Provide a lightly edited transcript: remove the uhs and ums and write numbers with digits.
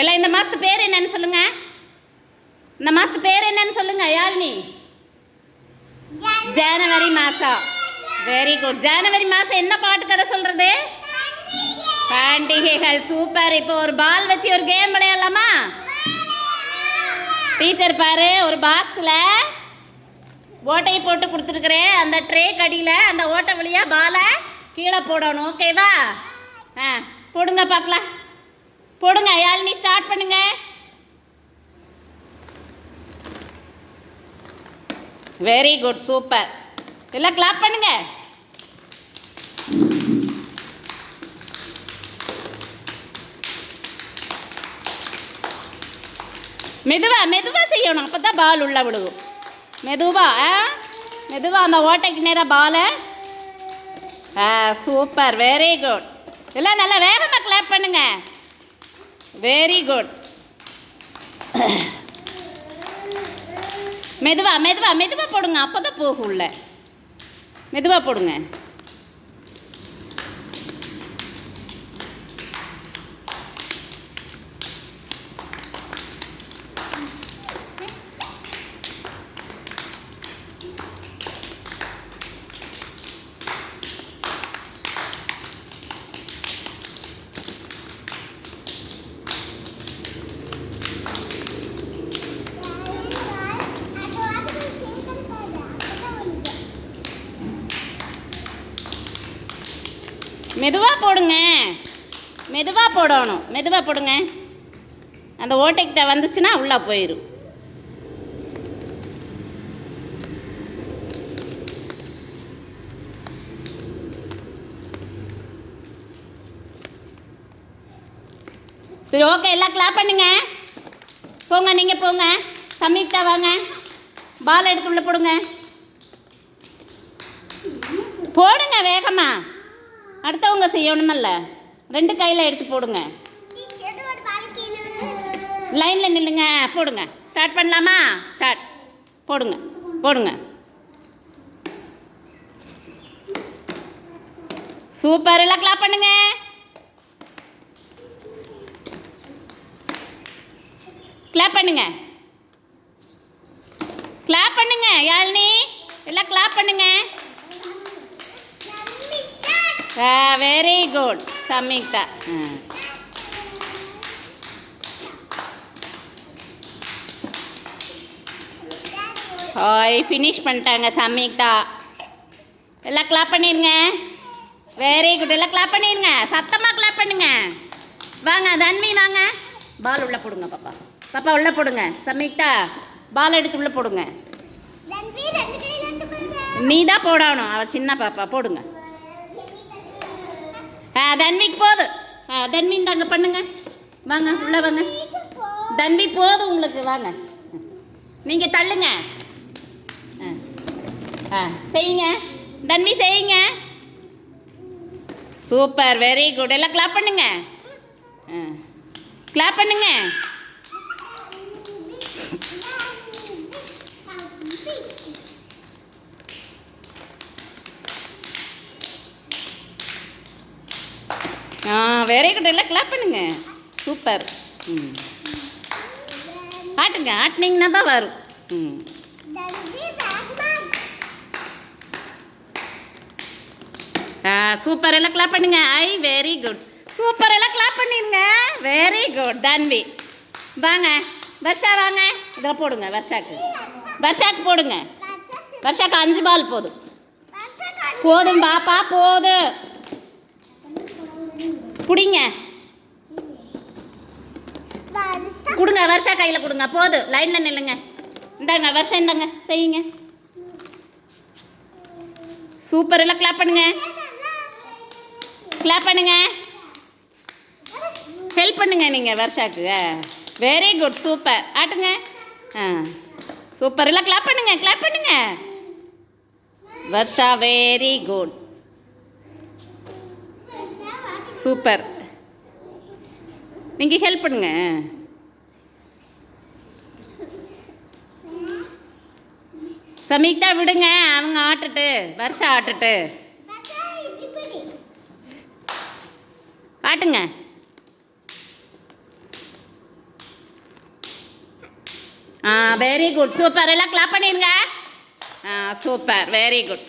எல்லாம் இந்த மாதத்து பேர் என்னன்னு சொல்லுங்க. இந்த மாதத்து பேர் என்னன்னு சொல்லுங்க யாழினி. ஜனவரி மாதம். Very good. ஜனவரி மாதம் என்ன பாட்டு கதை சொல்கிறது? பண்டிகைகள். சூப்பர். இப்போ ஒரு பால் வச்சு ஒரு கேம் விளையாடலாமா? டீச்சர் பாரு, ஒரு பாக்ஸில் ஓட்டையை போட்டு கொடுத்துருக்குறேன். அந்த ட்ரே கடியில் அந்த ஓட்டை வழியாக பாலை கீழே போடணும். ஓகேவா? போடுங்க பார்க்கலாம். போடுங்க யாழினி, ஸ்டார்ட் பண்ணுங்க. Very good. சூப்பர். எல்லாம் கிளாப் பண்ணுங்க. மெதுவா மெதுவா செய்யணும், அப்போ தான் பால் உள்ள விழுகும். மெதுவா மெதுவா அந்த ஓட்டைக்கு நேராக பாலை. சூப்பர். Very good. எல்லாம் நல்லா வேகமாக கிளாப் பண்ணுங்க. Very good. மெதுவா மெதுவா மெதுவா போடுங்க, அப்போ தான் போகும் உள்ள. மெதுவா போடுங்க. மெதுவாக போடுங்க. மெதுவாக போடணும். மெதுவாக போடுங்க. அந்த ஓட்டைக்கிட்ட வந்துச்சுன்னா உள்ளே போயிடும். சரி, ஓகே. எல்லாம் கிளாப் பண்ணுங்க. போங்க, நீங்கள் போங்க. சம்யுக்தா வாங்க, பால் எடுத்து உள்ளே போடுங்க. போடுங்க வேகமா, அடுத்தவங்க செய்யணுமல்ல. 2 கையில் எடுத்து போடுங்க. லைனில் நில்லுங்க. போடுங்க. ஸ்டார்ட் பண்ணலாமா? ஸ்டார்ட். போடுங்க போடுங்க. சூப்பர். எல்லாம் கிளாப் பண்ணுங்க. கிளாப் பண்ணுங்க. கிளாப் பண்ணுங்க யாழினி, எல்லாம் கிளாப் பண்ணுங்க. Very good Samyuktha. ஃபினிஷ் பண்ணிட்டாங்க சம்யுக்தா. எல்லாம் கிளாப் பண்ணிடுங்க. Very good. எல்லாம் கிளாப் பண்ணிடுங்க. சத்தமாக கிளாப் பண்ணுங்க. வாங்க தன்வி, வாங்க. பால் உள்ளே போடுங்க. பாப்பா பாப்பா உள்ளே போடுங்க. சம்யுக்தா, பால் எடுத்து உள்ளே போடுங்க. நீ தான் போடணும், அவள் சின்ன பாப்பா. போடுங்க. தன்விக்கு போது. தன்வி இந்தாங்க பண்ணுங்க. வாங்க உள்ளே வாங்க. தன்வி போதும் உங்களுக்கு. வாங்க, நீங்கள் தள்ளுங்க. செய்யுங்க தன்வி, செய்யுங்க. சூப்பர். Very good. எல்லாம் கிளாப் பண்ணுங்க. கிளாப் பண்ணுங்க. Very good. எல்லாம் கிளாப் பண்ணுங்க. சூப்பர். ஆட்டுங்க. ஆட்டினீங்கன்னா தான் வரும். சூப்பர். எல்லாம் கிளாப் பண்ணுங்க. Very good. சூப்பர். எல்லாம் கிளாப் பண்ணிடுங்க. வெரி குட் தன்வி. வாங்க வர்ஷா, வாங்க. இதில் போடுங்க. வர்ஷாக்கு போடுங்க. வர்ஷாக்கு 5 பால் போதும். போதும் பாப்பா, போதும். பிடிங்க. கொடுங்க. வர்ஷா கையில் கொடுங்க. போதும். லைனில் நில்லுங்க. இந்தாங்க வர்ஷா, இந்தாங்க செய்யுங்க. சூப்பர். எல்லாம் கிளாப் பண்ணுங்க. கிளாப் பண்ணுங்க. ஹெல்ப் பண்ணுங்க நீங்கள் வர்ஷாக்கு. Very good. சூப்பர். ஆட்டுங்க. சூப்பர். எல்லாம் கிளாப் பண்ணுங்க. கிளாப் பண்ணுங்க. Varsha very good. சூப்பர். நீங்கள் ஹெல்ப் பண்ணுங்க. சம்யுக்தா விடுங்க, அவங்க ஆட்டுட்டு. வர்ஷா ஆட்டுட்டு. ஆட்டுங்க. Very good super. எல்லாம் கிளாப் பண்ணிடுங்க. Super, very good.